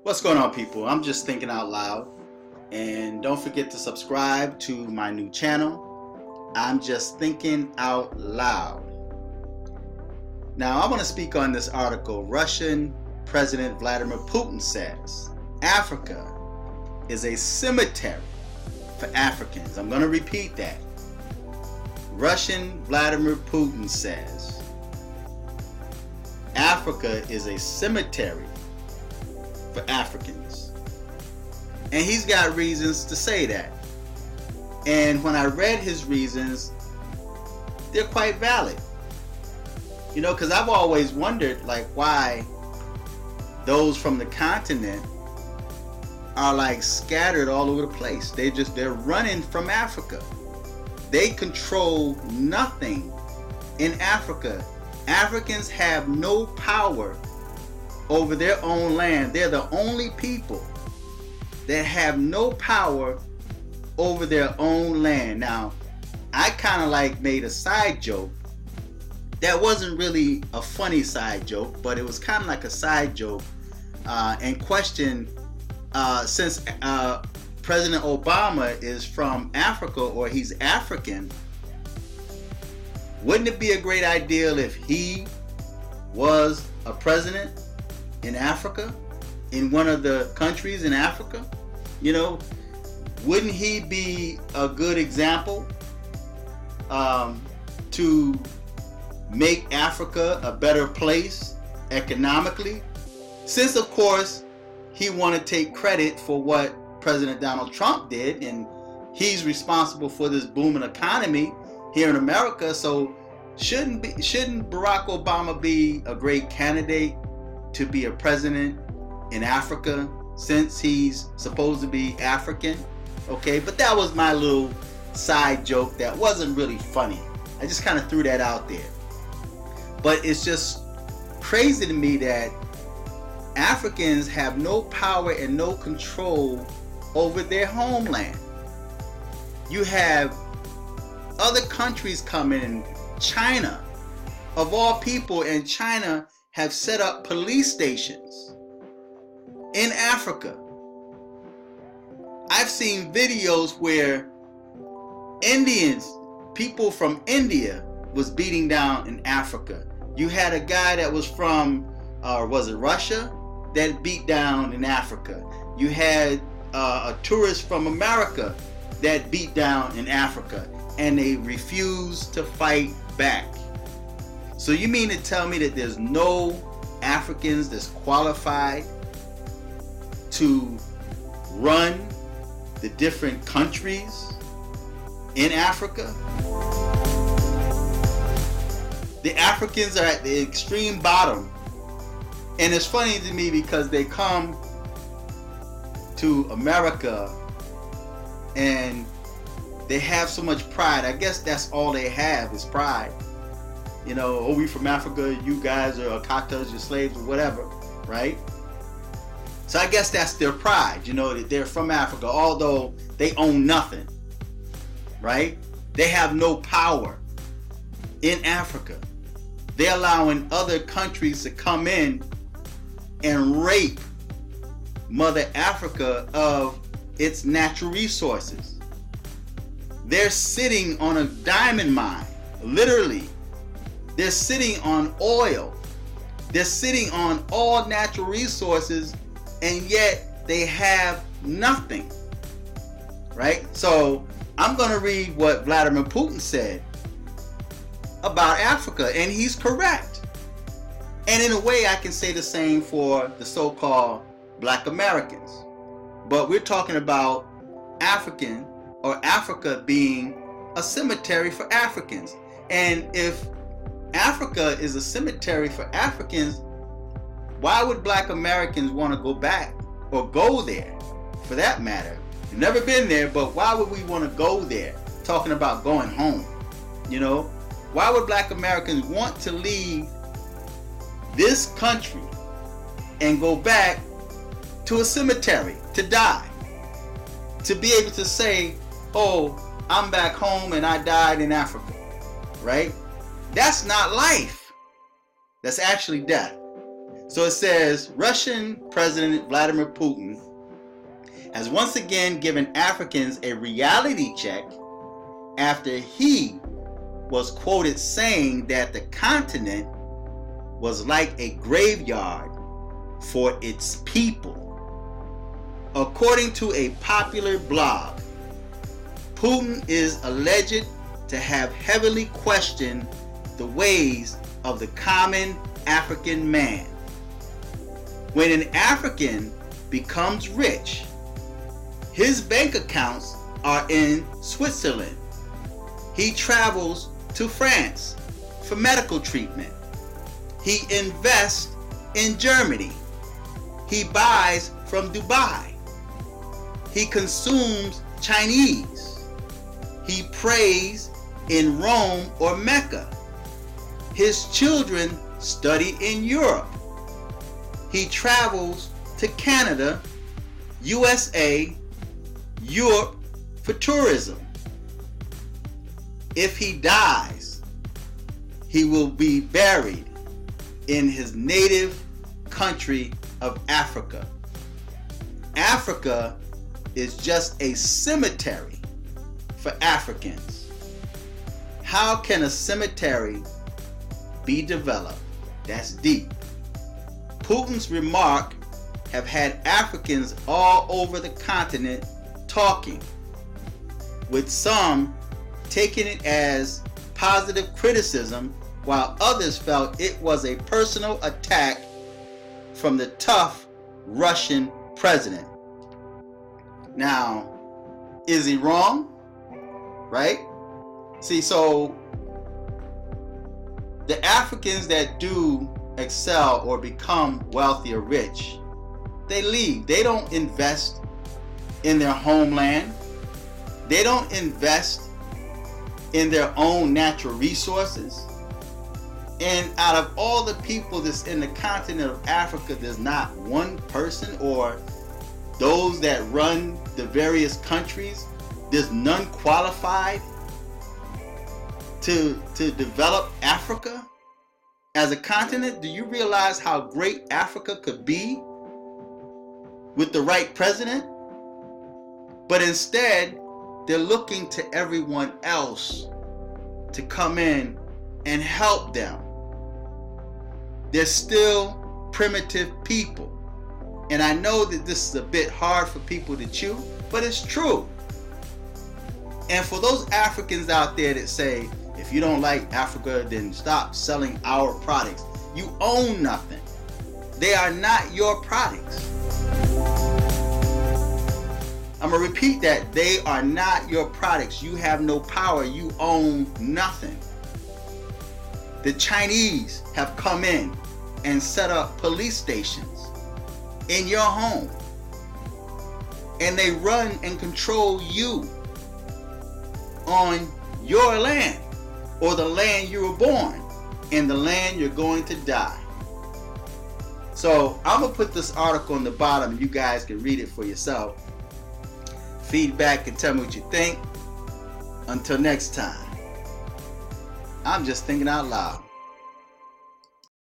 What's going on, people? I'm just thinking out loud. And don't forget to subscribe to my new channel. I'm just thinking out loud. Now, I want to speak on this article. Russian President Vladimir Putin says Africa is a cemetery for Africans. I'm going to repeat that. Russian Vladimir Putin says Africa is a cemetery for Africans. And he's got reasons to say that. And when I read his reasons, they're quite valid. You know, because I've always wondered, like, why those from the continent are like scattered all over the place. They're running from Africa. They control nothing in Africa. Africans have no power over their own land. They're the only people that have no power over their own land. Now, I kind of like made a side joke that wasn't really a funny side joke, but it was kind of like a side joke and question, since President Obama is from Africa, or he's African, wouldn't it be a great idea if he was a president in Africa, in one of the countries in Africa? You know, wouldn't he be a good example to make Africa a better place economically? Since, of course, he want to take credit for what President Donald Trump did, and he's responsible for this booming economy here in America. So shouldn't Barack Obama be a great candidate to be a president in Africa, since he's supposed to be African? Okay, but that was my little side joke that wasn't really funny. I just kind of threw that out there. But it's just crazy to me that Africans have no power and no control over their homeland. You have other countries coming in. China, of all people, and China have set up police stations in Africa. I've seen videos where people from India was beating down in Africa. You had a guy that was from, was it Russia, that beat down in Africa. You had a tourist from America that beat down in Africa, and they refused to fight back. So you mean to tell me that there's no Africans that's qualified to run the different countries in Africa? The Africans are at the extreme bottom. And it's funny to me because they come to America and they have so much pride. I guess that's all they have is pride. You know, oh, we from Africa, you guys are Akatas, you're slaves or whatever, right? So I guess that's their pride, you know, that they're from Africa, although they own nothing, right? They have no power in Africa. They're allowing other countries to come in and rape Mother Africa of its natural resources. They're sitting on a diamond mine, literally. They're sitting on oil. They're sitting on all natural resources, and yet they have nothing, right? So I'm going to read what Vladimir Putin said about Africa, and he's correct. And in a way, I can say the same for the so-called Black Americans. But we're talking about Africa being a cemetery for Africans. And if Africa is a cemetery for Africans, why would Black Americans want to go back or go there, for that matter? We've never been there, but why would we want to go there? Talking about going home, you know? Why would Black Americans want to leave this country and go back to a cemetery to die? To be able to say, oh, I'm back home and I died in Africa, right? That's not life. That's actually death. So it says, Russian President Vladimir Putin has once again given Africans a reality check after he was quoted saying that the continent was like a graveyard for its people. According to a popular blog, Putin is alleged to have heavily questioned the ways of the common African man. When an African becomes rich, his bank accounts are in Switzerland. He travels to France for medical treatment. He invests in Germany. He buys from Dubai. He consumes Chinese. He prays in Rome or Mecca. His children study in Europe. He travels to Canada, USA, Europe for tourism. If he dies, he will be buried in his native country of Africa. Africa is just a cemetery for Africans. How can a cemetery be developed? That's deep. Putin's remark have had Africans all over the continent talking, with some taking it as positive criticism, while others felt it was a personal attack from the tough Russian president. Now, is he wrong? Right? See, so the Africans that do excel or become wealthy or rich, they leave. They don't invest in their homeland. They don't invest in their own natural resources. And out of all the people that's in the continent of Africa, there's not one person, or those that run the various countries, there's none qualified to develop Africa as a continent. Do you realize how great Africa could be with the right president? But instead, they're looking to everyone else to come in and help them. They're still primitive people. And I know that this is a bit hard for people to chew, but it's true. And for those Africans out there that say, if you don't like Africa, then stop selling our products, you own nothing. They are not your products. I'm going to repeat that. They are not your products. You have no power. You own nothing. The Chinese have come in and set up police stations in your home. And they run and control you on your land, or the land you were born, and the land you're going to die. So I'm going to put this article on the bottom. You guys can read it for yourself. Feedback and tell me what you think. Until next time, I'm just thinking out loud.